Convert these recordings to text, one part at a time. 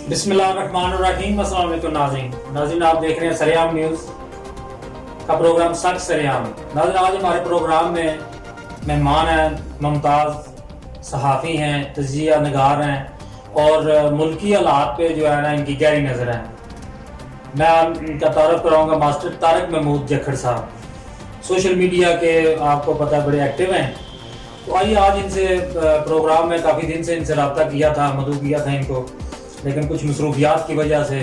बिस्मिल्लाहिर्रहमानिर्रहीम। अस्सलाम वालेकुम नाज़रीन, आप देख रहे हैं सरेआम न्यूज़ का प्रोग्राम सच सरेआम। नाज़रीन, आज हमारे प्रोग्राम में मेहमान हैं, मुमताज़ सहाफ़ी हैं, तजिया नगार हैं और मुल्की हालात पे जो है ना इनकी गहरी नज़र है। मैं इनका तारुफ कराऊंगा मास्टर तारिक महमूद जखड़ साहब। सोशल मीडिया के आपको पता है बड़े एक्टिव हैं, तो आइए आज इनसे प्रोग्राम में काफ़ी दिन से इनसे रब्ता किया था, मदऊ किया था इनको, लेकिन कुछ मसरूफियात की वजह से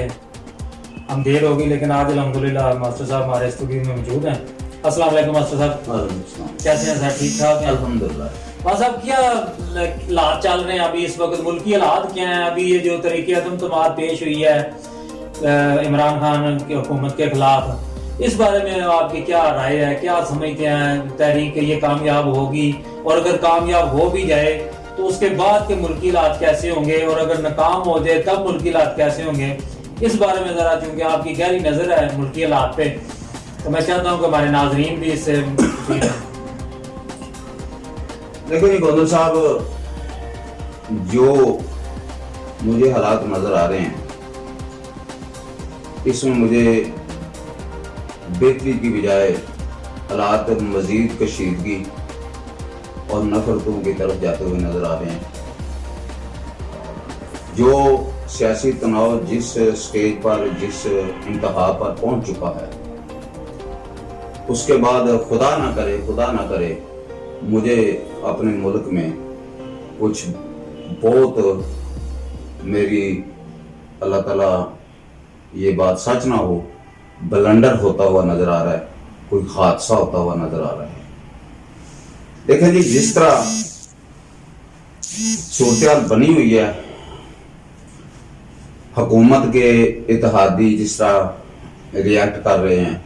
हम देर हो गई। लेकिन आज अल्हम्दुलिल्लाह मास्टर साहब हमारे स्टूडियो में मौजूद हैं। अस्सलाम वालेकुम मास्टर साहब, कैसे हैं सर? ठीक ठाक हैं अल्हम्दुलिल्लाह। मास्टर साहब, क्या हालात चल रहे हैं अभी इस वक्त, मुल्की हालात क्या हैं अभी? ये जो तरीके अदम तमाद पेश हुई है इमरान खान की हुकूमत के खिलाफ, इस बारे में आपकी क्या राय है? क्या समझते हैं तहरीक ये कामयाब होगी? और अगर कामयाब हो भी जाए तो उसके बाद के मुल्की हालात कैसे होंगे, और अगर नाकाम हो जाए तब मुल्की हालात कैसे होंगे? इस बारे में ज़रा, चूँकि आपकी गहरी नज़र है मुल्की हालात पे, तो मैं चाहता हूँ कि हमारे नाजरीन भी इससे देखो जी गोदल साहब, जो मुझे हालात नजर आ रहे हैं इसमें मुझे बेहतरी की बजाय हालात मजीद कशीदगी और नफरतों की तरफ जाते हुए नजर आ रहे हैं। जो सियासी तनाव जिस स्टेज पर, जिस इंतहा पर पहुंच चुका है, उसके बाद खुदा ना करे मुझे अपने मुल्क में कुछ बहुत, मेरी अल्लाह ताला ये बात सच ना हो, ब्लंडर होता हुआ नजर आ रहा है, कोई हादसा होता हुआ नजर आ रहा है। देखें जी, जिस तरह सूरत बनी हुई है, हुकूमत के इत्तेहादी जिस तरह रिएक्ट कर रहे हैं,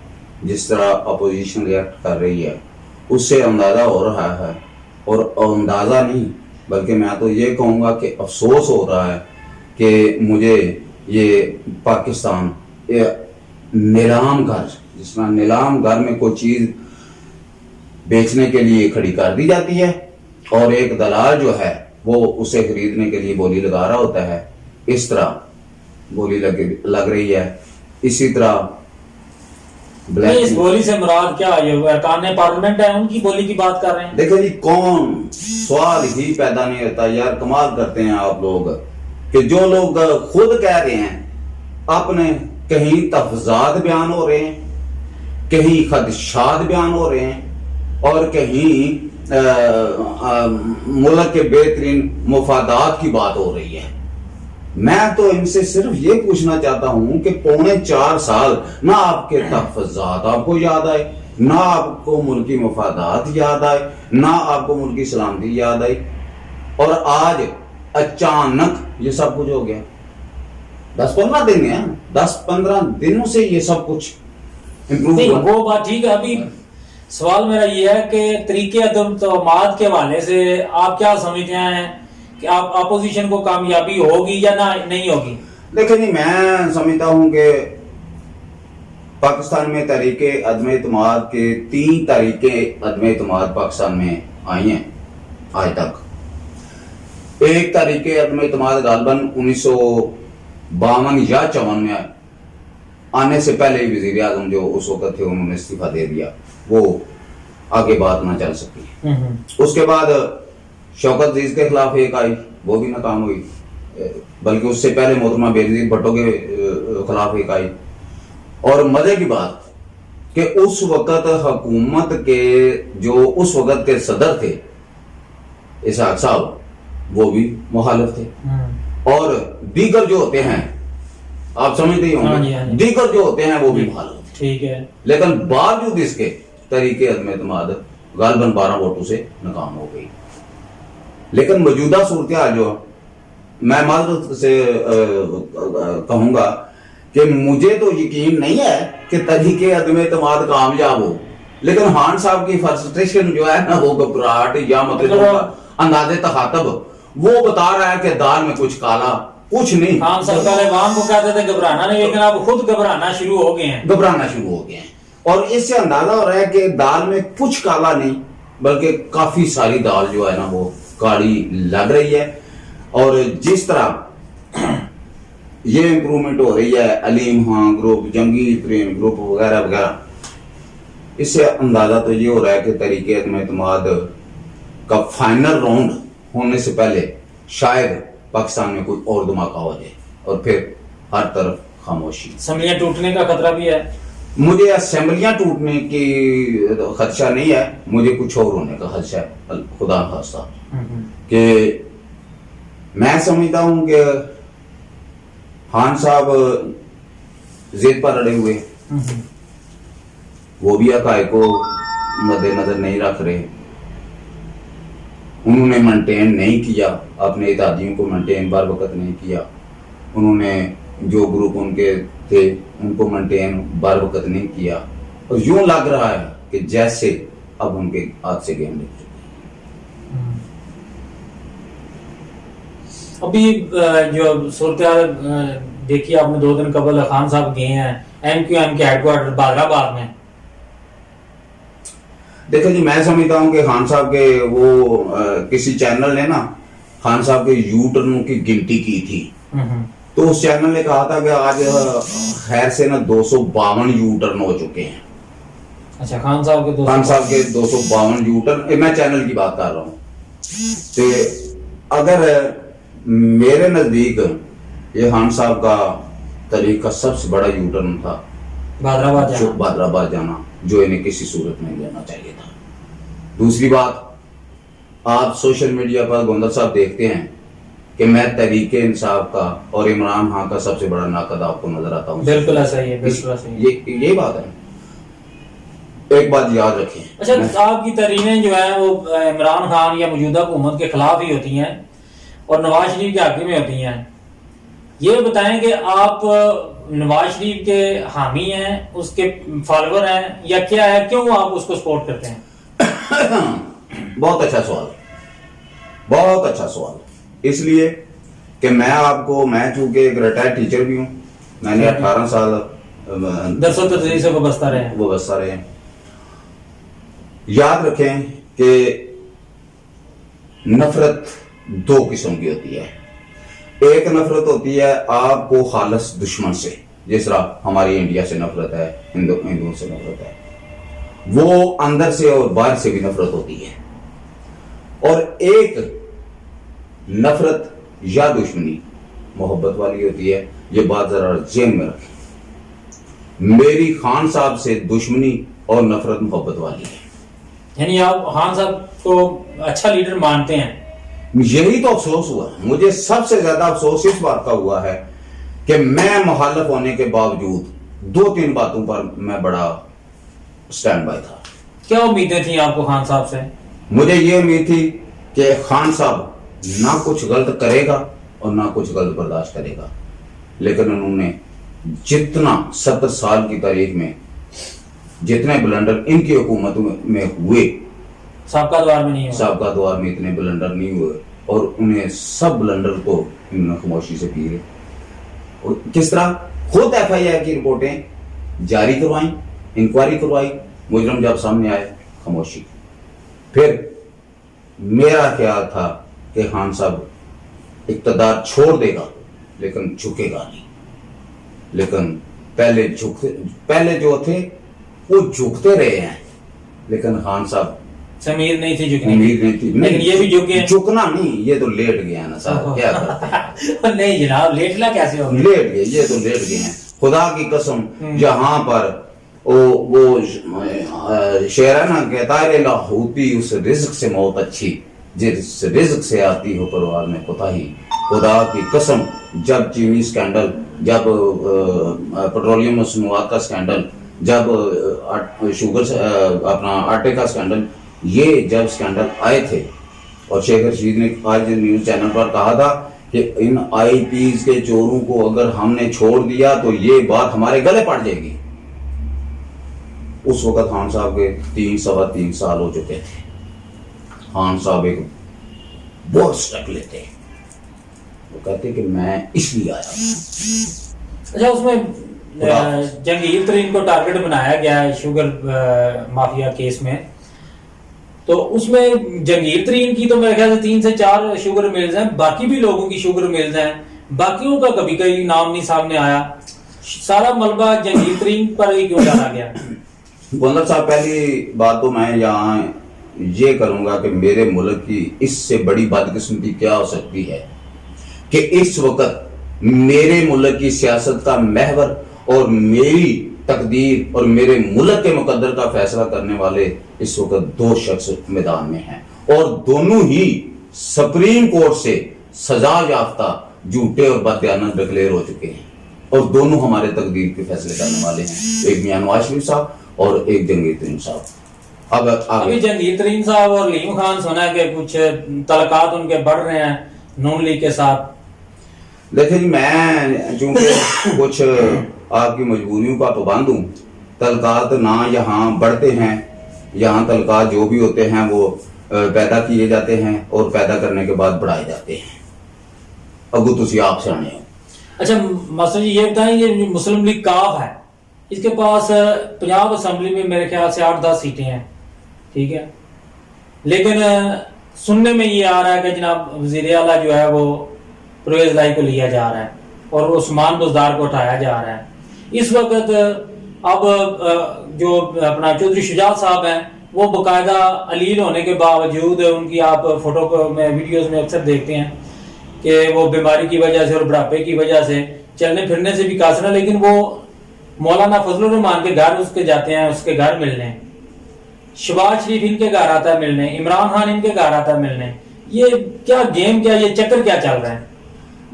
जिस तरह अपोजिशन रिएक्ट कर रही है, उससे अंदाजा हो रहा है, और अंदाजा नहीं बल्कि मैं तो ये कहूँगा कि अफसोस हो रहा है कि मुझे ये पाकिस्तान नीलाम घर, जिस तरह नीलाम घर में कोई चीज़ बेचने के लिए खड़ी कर दी जाती है और एक दलाल जो है वो उसे खरीदने के लिए बोली लगा रहा होता है, इस तरह बोली लग रही है। इसी तरह इस बोली से मुराद क्या है? अरकान पार्लियामेंट है, उनकी बोली की बात कर रहे हैं? देखो जी, कौन सवाल ही पैदा नहीं होता यार, कमाल करते हैं आप लोग कि जो लोग खुद कह रहे हैं, अपने कहीं तफजात बयान हो रहे हैं, कहीं खदशात बयान हो रहे हैं, और कहीं मुल्क के बेहतरीन मुफादात की बात हो रही है। मैं तो इनसे सिर्फ ये पूछना चाहता हूं कि 4.25 साल ना आपके तफजात आपको याद आए, ना आपको मुल्की मुफादात याद आए, ना आपको मुल्की सलामती याद आई, और आज अचानक ये सब कुछ हो गया। 10-15 दिन है, 10-15 दिनों से ये सब कुछ इम्प्रूव हुआ। वो बात ठीक है। अभी सवाल मेरा ये है कि तरीके अदम तमाद के हवाले से आप क्या समझते हैं कि आप अपोजिशन को कामयाबी होगी या ना नहीं होगी? देखिए जी, मैं समझता हूं कि पाकिस्तान में तरीके अदम इत्तेमाद के 3 तरीके अदम इत्तेमाद पाकिस्तान में आई हैं आज तक। एक तरीके अदम इत्तेमाद गालबन 1952 या 54 में आने से पहले ही वजीर आजम जो उस वक्त थे उन्होंने इस्तीफा दे दिया, वो आगे बात ना चल सकी। उसके बाद शौकत अजीज के खिलाफ एक आई, वो भी नाकाम हुई, बल्कि उससे पहले मोहतरमा बेनज़ीर भुट्टो के खिलाफ एक आई। और मजे की बात कि उस वक्त हुकूमत के जो उस वक्त के सदर थे इसहाक साहब, वो भी मुखालिफ थे, और दीगर जो होते हैं आप समझते ही होंगे, दीगर जो होते हैं वो भी मुखालिफ थे। ठीक है, लेकिन बावजूद इसके तरीके अदम इत्तेमाद गालबन 12 वोटों से नाकाम हो गई। लेकिन मौजूदा सूरत जो मैं माजरत से कहूंगा कि मुझे तो यकीन नहीं है कि तरीके अदम इत्तेमाद कामयाब हो, लेकिन खान साहब की फ्रस्ट्रेशन जो है ना, वो घबराहट या मतलब अंदाजे तखातब वो बता रहा है कि दाल में कुछ काला, कुछ नहीं। खान साहब पहले आवाम को कहते थे घबराना नहीं, लेकिन अब खुद घबराना शुरू हो गए हैं। और इससे अंदाजा हो रहा है कि दाल में कुछ काला नहीं, बल्कि काफी सारी दाल जो है ना वो काली लग रही है। और जिस तरह ये इम्प्रूवमेंट हो रही है, अलीम खान ग्रुप, जंगीर तरीन ग्रुप वगैरह वगैरह, इससे अंदाजा तो ये हो रहा है कि तहरीक एतमाद का फाइनल राउंड होने से पहले शायद पाकिस्तान में कोई और धमाका हो जाए और फिर हर तरफ खामोशी। असेंबलियां टूटने का खतरा भी है। मुझे असेंबलियां टूटने की खदशा नहीं है, मुझे कुछ और होने का खदशा है, खुदा खास्ता, कि मैं समझता हूं कि खान साहब जिद पर अड़े हुए, वो भी हकायक को मद्देनजर नहीं रख रहे, उन्होंने मेंटेन नहीं किया, अपने इत्तेहादियों को मेंटेन बर वक्त नहीं किया, उन्होंने जो ग्रुप उनके थे उनको मेंटेन बर वक्त नहीं किया, और यूं लग रहा है कि जैसे अब उनके हाथ से गेम निकल चुके। अभी जो सूरत देखिए आपने, 2 दिन कबल खान साहब गए हैं MQM के हेडक्वार्टर बादराबाद में। देखो जी, मैं समझता हूं कि खान साहब के वो किसी चैनल ने ना खान साहब के यू टर्नों की गिनती की थी, तो उस चैनल ने कहा था कि आज खैर से ना 252 यू टर्न हो चुके हैं। अच्छा, खान साहब के 252 यू टर्न, मैं चैनल की बात कर रहा हूँ। तो अगर मेरे नजदीक ये खान साहब का तरीक का सबसे बड़ा यू टर्न था बादराबाद जाना, जो इन्हें किसी सूरत में लेना चाहिए था। दूसरी बात, आप सोशल मीडिया पर गोंदल साहब देखते हैं कि मैं तहरीक इंसाफ का और इमरान खान का सबसे बड़ा नाकद आपको नजर आता हूँ। बिल्कुल ऐसा ही है, बिल्कुल ऐसा ही है। ये बात है, एक बात याद रखें। अच्छा, आपकी तहरीरें जो है वो इमरान खान या मौजूदा हुकूमत के खिलाफ ही होती हैं और नवाज शरीफ के हक में होती हैं। ये बताएं कि आप नवाज शरीफ के हामी हैं, उसके फॉलोअर हैं, या क्या है, क्यों आप उसको सपोर्ट करते हैं? बहुत अच्छा सवाल, बहुत अच्छा सवाल। इसलिए कि मैं चूंकि एक रिटायर्ड टीचर भी हूं, मैंने 18 साल दरसों तदरीस से वाबस्ता रहे। याद रखें कि नफरत 2 किस्म की होती है। एक नफरत होती है आपको खालिस दुश्मन से, जिस तरह हमारी इंडिया से नफरत है, हिंदुओं से नफरत है, वो अंदर से और बाहर से भी नफरत होती है। और एक नफरत या दुश्मनी मोहब्बत वाली होती है। ये बात जरा जेन में रखें, मेरी खान साहब से दुश्मनी और नफरत मोहब्बत वाली है। यानी आप खान साहब को अच्छा लीडर मानते हैं? यही तो अफसोस हुआ, मुझे सबसे ज्यादा अफसोस इस बात का हुआ है कि मैं मुखालिफ होने के बावजूद 2-3 बातों पर मैं बड़ा स्टैंड बाय था। क्या उम्मीदें थी आपको खान साहब से? मुझे ये उम्मीद थी कि खान साहब ना कुछ गलत करेगा और ना कुछ गलत बर्दाश्त करेगा, लेकिन उन्होंने जितना 70 साल की तारीख में जितने ब्लंडर इनकी हुकूमत में हुए, साबका दौर में नहीं हुए, साबका दौर में इतने ब्लंडर नहीं हुए, और उन्हें सब ब्लंडर को इन्होंने खामोशी से पी गए। और किस तरह खुद FIR की रिपोर्टें जारी करवाई, इंक्वायरी करवाई, मुजरम जब सामने आए खामोशी। फिर मेरा ख्याल था कि खान साहब इक़्तिदार छोड़ देगा लेकिन झुकेगा नहीं, लेकिन पहले जो थे वो झुकते रहे हैं, लेकिन खान साहब से उम्मीद नहीं थी झुकने, उम्मीद नहीं थी, लेकिन ये भी झुके। झुकना नहीं, ये तो लेट गया ना साहब, क्या करते हैं? नहीं जनाब, लेटना कैसे होगा? लेट गए, ये तो लेट गए हैं। खुदा की कसम, जहां पर वो शेर है ना, कहता है लाहौती उस रिज्क से मौत अच्छी जिस रिज्क से आती हो परवार में कोताही। खुदा की कसम, जब चीनी स्कैंडल, जब पेट्रोलियम मसनूआत का स्कैंडल, जब शुगर अपना आटे का स्कैंडल, ये जब स्कैंडल आए थे, और शेख रशीद ने आज न्यूज चैनल पर कहा था कि इन IPs के चोरों को अगर हमने छोड़ दिया तो ये बात हमारे गले पड़ जाएगी। उस वक्त खान साहब के 3-3.25 साल हो चुके थे। खान साहब एक बहुत स्टेप लेते, वो कहते कि मैं इसलिए आया। अच्छा, उसमें जंगीर तरीन को टारगेट बनाया गया है शुगर माफिया केस में, तो उसमें जंगीर तरीन की तो मेरे ख्याल से 3 से 4 शुगर मिल्स हैं, बाकी भी लोगों की शुगर मिल्स हैं, बाकियों का कभी कभी नाम नहीं सामने आया, सारा मलबा जंगीर तरीन पर ही क्यों डाला गया? गोंदल साहब, पहली बात तो मैं यहाँ ये करूंगा कि मेरे मुल्क की इससे बड़ी बदकिस्मती क्या हो सकती है कि इस वक्त मेरे मुल्क की सियासत का महवर और मेरी तकदीर और मेरे मुल्क के मुकद्दर का फैसला करने वाले इस वक्त दो शख्स मैदान में हैं, और दोनों ही सुप्रीम कोर्ट से सजा याफ्ता झूठे और बदयानत डिक्लेयर हो चुके हैं, और दोनों हमारे तकदीर के फैसले करने वाले हैं, एक मियां नवाज शरीफ साहब और एक जंगीर तरीन साहब। अब अभी जंगीर तरीन साहब और लीम खान सुना है कि कुछ तलकात उनके बढ़ रहे हैं नून लीग के साथ। देखिए जी, मैं चूंकि कुछ आपकी मजबूरियों का पाबंद हूँ, तलकात ना यहाँ बढ़ते हैं, यहाँ तलकात जो भी होते हैं वो पैदा किए जाते हैं और पैदा करने के बाद बढ़ाए जाते हैं। अगू तुसी आप सियाने हो। अच्छा मास्टर जी, ये बताएं, ये मुस्लिम लीग काफ है, इसके पास पंजाब असेंबली में मेरे ख्याल से 8-10 सीटें हैं, ठीक है, लेकिन सुनने में ये आ रहा है कि जनाब वजीर आला जो है वो परवेज लाई को लिया जा रहा है और उस्मान बुजदार को उठाया जा रहा है। इस वक्त अब जो अपना चौधरी शुजात साहब हैं वो बाकायदा अलील होने के बावजूद, उनकी आप फोटो को में वीडियोस में अक्सर देखते हैं कि वो बीमारी की वजह से और बुढ़ापे की वजह से चलने फिरने से भी कासर है, लेकिन वो मौलाना फजलुर रहमान के घर उसके जाते हैं, उसके घर मिलने, शहबाज शरीफ इनके घर आता है मिलने, इमरान खान इनके घर आता है मिलने। ये क्या गेम, क्या ये चक्कर क्या चल रहा है?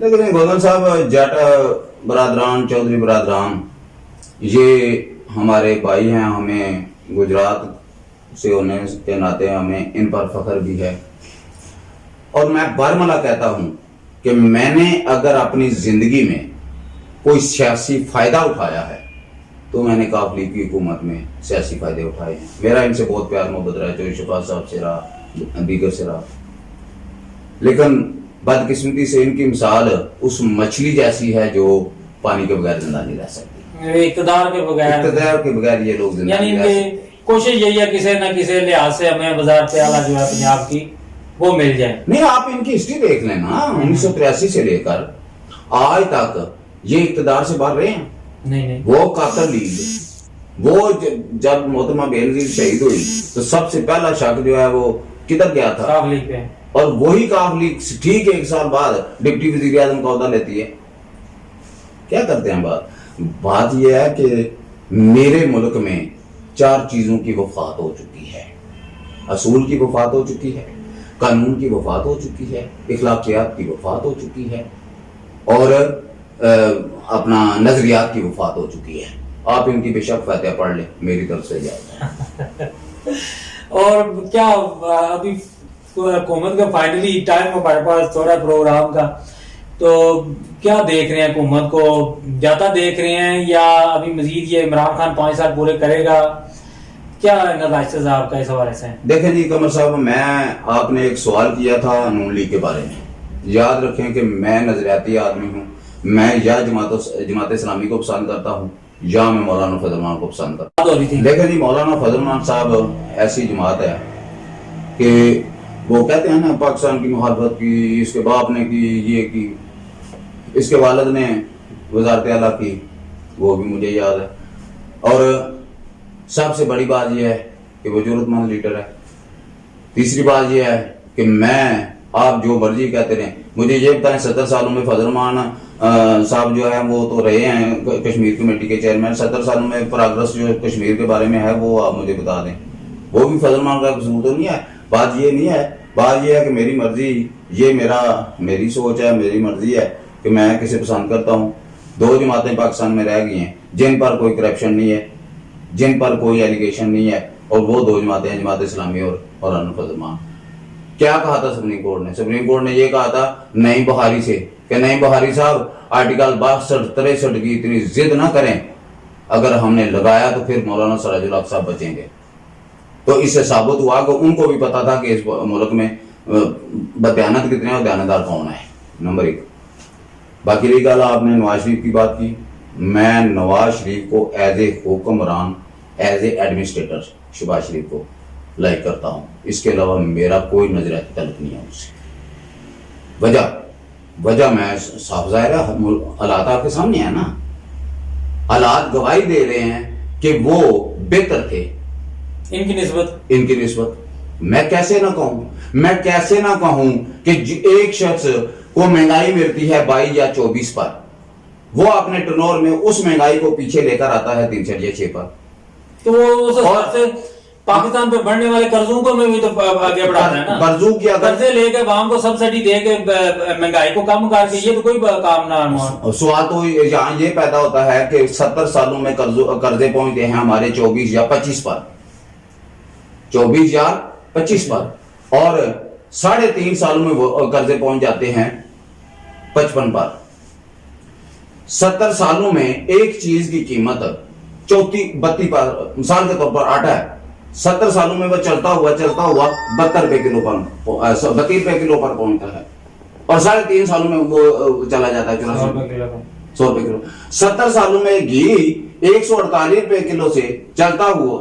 लेकिन गोदल साहब, जट बरादरान, चौधरी बरादरान, ये हमारे भाई हैं, हमें गुजरात से होने के नाते हमें इन पर फख्र भी है, और मैं बरमला कहता हूं कि मैंने अगर अपनी जिंदगी में कोई सियासी फायदा उठाया है तो मैंने काफ लीग की हुकूमत में सियासी फायदे उठाए हैं। मेरा इनसे बहुत प्यार मोहब्बत रहा है, चौधरी शफात साहब से रहा, दीगर से रहा, लेकिन बदकिस्मती से इनकी मिसाल उस मछली जैसी है जो पानी के बगैर जिंदा नहीं रह सकती, इक़्तिदार के बगैर ये लोग जिंदा यानी नहीं रह सकते। कोशिश यही है किसी न किसी लिहाज से हमें वज़ारत आला जो है पंजाब की वो मिल जाए। नहीं, आप इनकी हिस्ट्री देख लेना, 1983 से लेकर आज तक ये इक़्तिदार से बाहर रहे हैं। नहीं, वो कातर लीग, वो जब मोहतरमा बेनजीर शहीद हुई तो सबसे पहला शक जो है वो किधर गया था? काफ लीग पे। और वही काफ लीग ठीक 1 साल बाद डिप्टी वजीर आजम का ओहदा लेती है। क्या करते हैं? बात यह है कि मेरे मुल्क में 4 चीजों की वफात हो चुकी है। असूल की वफात हो चुकी है, कानून की वफात हो चुकी है, इखलाकियात की वफात हो चुकी है, और अपना नजरियात की वफात हो चुकी है। आप इनकी बेशक फातिहा पढ़ ले, मेरी तरफ से जाए। और क्या अभी हुकूमत का फाइनली टाइम हमारे पास थोड़ा प्रोग्राम का, तो क्या देख रहे हैं? हुकूमत को जाता देख रहे हैं या अभी मजीद ये इमरान खान 5 साल पूरे करेगा? क्या नज़ायज़ आपका इस हवाले से? देखें जी कमर साहब, मैं आपने एक सवाल किया था नून लीग के बारे में। याद रखें कि मैं नजरियाती आदमी हूँ, मैं या जमात इस्लामी को पसंद करता हूँ या मैं मौलाना फजल रहमान को पसंद करता हूँ। देखें जी, मौलाना फजल रहमान साहब ऐसी जमात है कि वो कहते हैं ना पाकिस्तान की मुखालफत की, इसके बाप ने की, ये की, इसके वालिद ने वजारत आला की, वो भी मुझे याद है। और सबसे बड़ी बात यह है कि वो जरूरतमंद लीडर है। तीसरी बात यह है कि मैं, आप जो मर्जी कहते रहे, मुझे ये बताएं 70 सालों में फजल रहमान साहब जो है वो तो रहे हैं कश्मीर कमेटी के चेयरमैन, 70 सालों में प्रोग्रेस जो कश्मीर के बारे में है वो आप मुझे बता दें। वो भी फजल रहमान का कसूर तो नहीं है। बात ये नहीं है, बात ये है कि मेरी मर्जी, ये मेरी सोच है, मेरी मर्जी है कि मैं किसे पसंद करता हूँ। 2 जमातें पाकिस्तान में रह गई हैं जिन पर कोई करप्शन नहीं है, जिन पर कोई एलिगेशन नहीं है, और वो 2 जमातें हैं, जमात इस्लामी और मौलाना फजल रहमान। क्या कहा था सुप्रीम कोर्ट ने? सुप्रीम कोर्ट ने ये कहा था नईम बुखारी से कि नईम बुखारी साहब आर्टिकल 62-63 की इतनी जिद ना करें, अगर हमने लगाया तो फिर मौलाना सराजुल हक साहब बचेंगे। तो इससे साबित हुआ कि उनको भी पता था कि इस मुल्क में बदयानत कितने और दयानतदार कौन है। नंबर 1। बाकी रही गल आपने नवाज शरीफ की बात की, मैं नवाज शरीफ को एज ए हुक्मरान, एज ए एडमिनिस्ट्रेटर शहबाज शरीफ को लाइक करता हूँ। इसके अलावा मेरा कोई नजरियाती तल्लुक नहीं है उससे। वजह वजह मैं साफ जाहिर है, हालात आपके सामने है ना, हालात गवाही दे रहे हैं कि वो बेहतर थे इनकी निस्बत। मैं कैसे ना कहूं कि एक शख्स को महंगाई मिलती है 22 या 24 पर, वो अपने टर्नओवर में उस महंगाई को पीछे लेकर आता है 3 या 6 पर, तो उस हिसाब से पाकिस्तान पे बढ़ने वाले कर्जों को में भी तो आगे बढ़ाता है ना। कर्जे लेके आवाम को सब्सिडी दे के महंगाई को कम करके, ये तो कोई काम ना हुआ। सवाल तो यहाँ ये पैदा होता है कि 70 सालों में कर्जे पहुंचते हैं हमारे 24 या 25 पर, 24 या 25 पर, और 3.5 सालों में वो कर्जे पहुंच जाते हैं 55 पर। 70 सालों में एक चीज की कीमत 32 पर, मिसाल के तौर पर आटा है, 70 सालों में वो चलता हुआ 32 रुपए किलो पर 32 रुपए किलो पर पहुंचता है, और 3.5 सालों में वो चला जाता है 100 रुपए किलो। 70 सालों में घी 148 रुपए किलो से चलता हुआ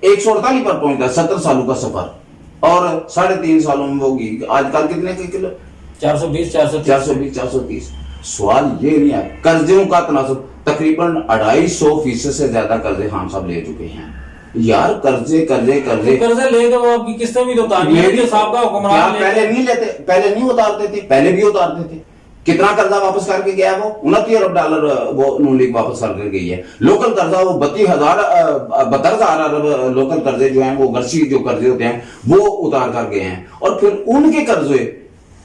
148 पर पहुंचता है, 70 सालों का सफर, और 3.5 सालों में वो घी आजकल कितने के किलो? 420 430। सवाल ये नहीं है, कर्जों का तनासुब तकरीबन 250% से ज्यादा कर्जे हम सब ले चुके हैं यार। कर्जे लेके वो आपकी किस्तें भी तो उतारनी है, जो साहब का हुक्मरान पहले नहीं उतारते थे, पहले भी उतारते थे। कितना कर्जा वापस करके गया वो? $29 अरब वो नून लीग वापस करके गई है। लोकल कर्जा वो 72,000 अरब लोकल कर्जे जो हैं, वो गर्शी जो कर्जे होते हैं वो उतार कर गए हैं, और फिर उनके कर्जे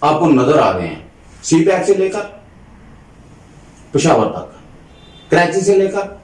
आपको नजर आ रहे हैं, सी पैक से लेकर पेशावर तक, कराची से लेकर।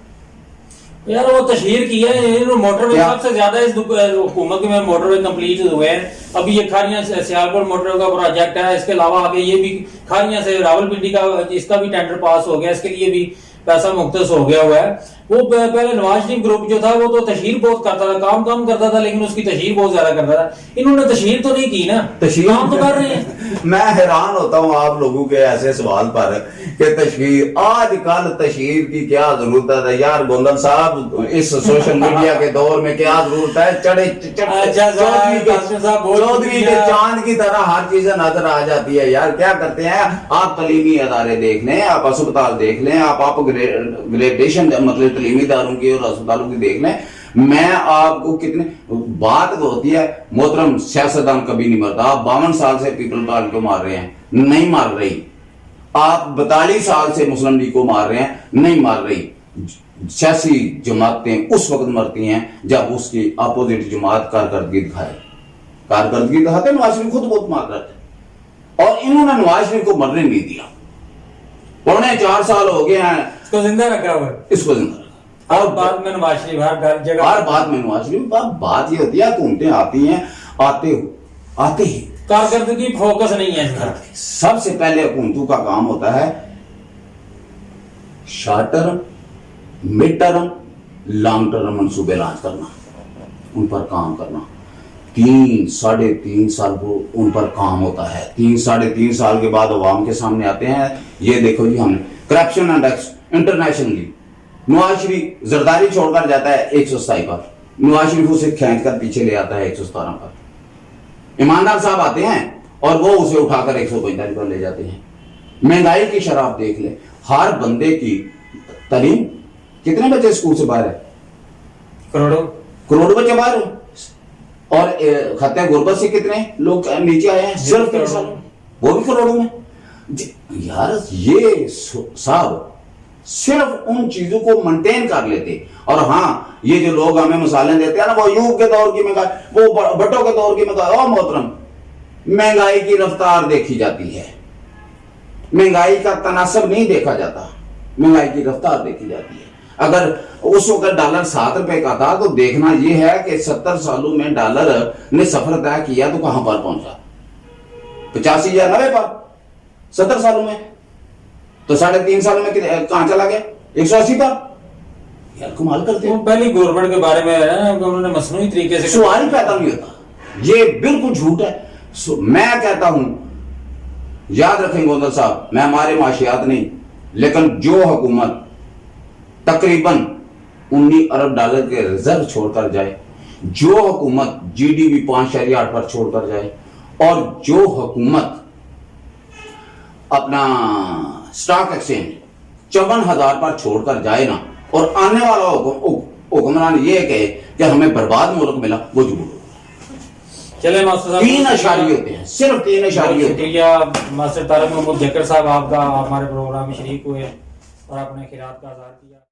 यार वो तशहीर की है, मोटरवे सबसे ज्यादा इस हुकूमत में मोटरवे कंप्लीट हुए हैं। अभी ये खारियां सियालकोट मोटरवे का प्रोजेक्ट है, इसके अलावा आगे ये भी खारियां से रावलपिंडी का, इसका भी टेंडर पास हो गया, इसके लिए भी पैसा मुख्तस हो गया हुआ है। वो पहले नवाज शरीफ ग्रुप जो था वो तो तशहीर बहुत करता था, काम कम करता था, लेकिन उसकी तशहीर बहुत ज्यादा करता था। इन्होंने तशहीर तो नहीं की ना, काम तो कर रहे हैं। मैं हैरान होता हूँ आप लोगों के ऐसे सवाल पर कि तशहीर, आजकल तशहीर की क्या जरूरत है यार गोंदल साहब, इस सोशल मीडिया के दौर में क्या जरूरत है? चौधरी के चांद की तरह हर चीज नजर आ जाती है यार। क्या करते हैं आप? तलीमी अदारे देख लें, आप अस्पताल देख लें, आप ग्रेडेशन मतलब तलीमी इदारों की और अस्पतालों की देख लें। मैं आपको कितने बात होती है, मोहतरम सियासतदान कभी नहीं मरता। आप 52 साल से पीपल पार्टी को मार रहे हैं, नहीं मार रही। आप 42 साल से मुस्लिम लीग को मार रहे हैं, नहीं मार रही। सियासी जमातें उस वक्त मरती हैं जब उसकी अपोजिट जमात कारकर्दगी दिखाते। नवाज शरीफ खुद बहुत मार रहे थे, और इन्होंने नवाज शरीफ को मरने नहीं दिया। 4.25 साल हो गए हैं इसको जिंदा रखा हुआ है, इसको जिंदा। और बाद में नवाज शरीफ हर जगह, हर बात में नवाज शरीफ। बात ये होती है, हुकूमतें आती हैं, आते ही कारकर्दगी फोकस नहीं है इसका। सबसे पहले हुकूमतों का काम होता है short term, mid term, long term मंसूबे लॉन्च करना, उन पर काम करना। 3-3.5 साल को उन पर काम होता है। 3-3.5 साल के बाद अवाम के सामने आते हैं। ये देखो जी, हमने corruption index internationally, Nawaz Sharif Zardari छोड़कर जाता है 127 पर, नवाज शरीफ उसे खींच कर पीछे ले आता है 117 पर। ईमानदार साहब आते हैं और वो उसे उठाकर 145 पर ले जाते हैं। महंगाई की शराब देख ले, हर बंदे की तालीम, कितने बच्चे स्कूल से बाहर है? करोड़ों बच्चे बाहर है, और खत्ते गुर्बत से कितने लोग नीचे आए हैं सिर्फ 3 साल, वो भी करोड़ों में। यार ये साहब सिर्फ उन चीजों को मेंटेन कर लेते। और हाँ, ये जो लोग हमें मिसालें देते हैं ना, वो यूब के दौर की महंगाई, वो भट्टो के दौर की महंगाई। ओ मोहतरम, महंगाई की रफ्तार देखी जाती है, महंगाई का तनासब नहीं देखा जाता, महंगाई की रफ्तार देखी जाती है। अगर उस वक्त डॉलर 7 रुपए का था तो देखना यह है कि 70 सालों में डॉलर ने सफर तय किया तो कहां पर पहुंचा? 85 या 90 पर 70 सालों में। तो 3.5 सालों में कहां चला गया? 180 पर। यार कमाल करते हैं। पहली गवर्नमेंट के बारे में उन्होंने मसनूई तरीके से सवाल ही पैदा नहीं होता, ये बिल्कुल झूठ है। मैं कहता हूं, याद रखें गोंदल साहब, मैं हमारे माशियात नहीं, लेकिन जो हुकूमत तकरीबन 19 अरब डॉलर के रिजर्व छोड़कर जाए, जो हुकूमत GDP 5.8 पर छोड़कर जाए, और जो हुकूमत अपना स्टॉक एक्सचेंज 54,000 पर छोड़कर जाए ना और आने वाला हुक्मरान ये कहे कि हमें बर्बाद मुल्क मिला, वो झूठ। चले मास्टर साहब, 3 इशारे होते हैं, सिर्फ 3 इशारे होते हैं। शुक्रिया मास्टर तारिक मोहम्मद जक्कर साहब, आपका हमारे प्रोग्राम में शरीक हुए और अपने खिलाफ का आज़ाद किया।